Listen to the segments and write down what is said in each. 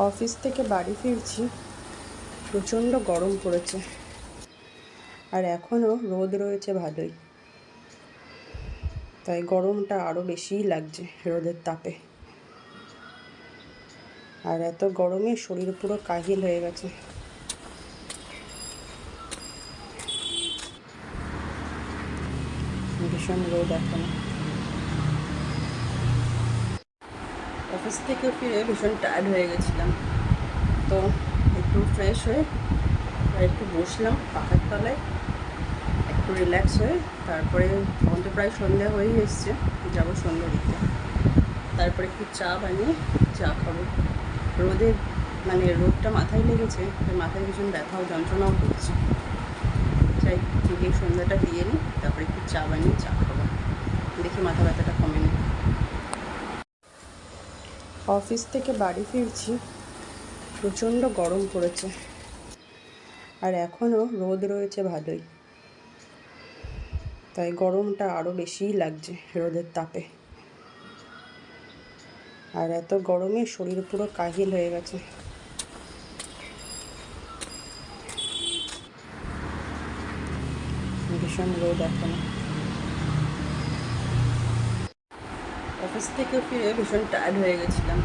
Office থেকে বাড়ি ফিরছি, প্রচণ্ড গরম পড়েছে আর এখনও রোদ রয়েছে ভালোই, তাই গরমটা আরও বেশিই লাগছে রোদের তাপে। আর এত গরমে শরীর পুরো কাহিল হয়ে গেছে। ভীষণ রোদ এখনো। অফিস থেকে ফিরে ভীষণ টায়ার্ড হয়ে গেছিলাম, তো একটু ফ্রেশ হয়ে একটু বসলাম পাখার তলায়, একটু রিল্যাক্স হয়ে তারপরে তখন তো প্রায় সন্ধ্যা হয়েই এসছে, যাবো সন্ধ্যা দিতে। তারপরে একটু চা বানিয়ে চা খাবো। রোদটা মাথায় লেগেছে, মাথায় ভীষণ ব্যথা ও যন্ত্রণাও করছে। চাই গিয়ে সন্ধ্যাটা দিয়ে নিই, তারপরে একটু চা বানিয়ে চা খাবো, দেখি মাথা ব্যথাটা কমে নি। অফিস থেকে বাড়ি ফিরছি, প্রচণ্ড গরম পড়েছে আর এখনও রোদ রয়েছে ভালোই, তাই গরমটা আরও বেশিই লাগছে রোদের তাপে। আর এত গরমে শরীর পুরো কাহিল হয়ে গেছে। ভীষণ রোদ এখনো। অফিস থেকে ফিরে ভীষণ টায়ার্ড হয়ে গেছিলাম,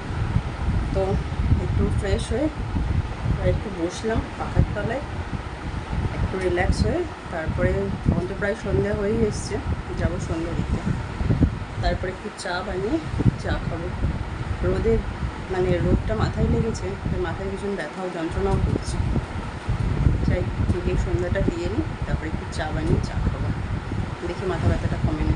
তো একটু ফ্রেশ হয়ে একটু বসলাম পাখার তলায়, একটু রিল্যাক্স হয়ে তারপরে তখন তো প্রায় সন্ধ্যা হয়েই এসছে, যাবো সন্ধ্যা দিতে। তারপরে একটু চা বানিয়ে চা খাবো। রোদটা মাথায় লেগেছে, মাথায় ভীষণ ব্যথা ও যন্ত্রণাও করছে। চাই গিয়ে সন্ধ্যাটা দিয়ে নিই, তারপরে একটু চা বানিয়ে চা খাবো, দেখি মাথা ব্যথাটা কমে নি।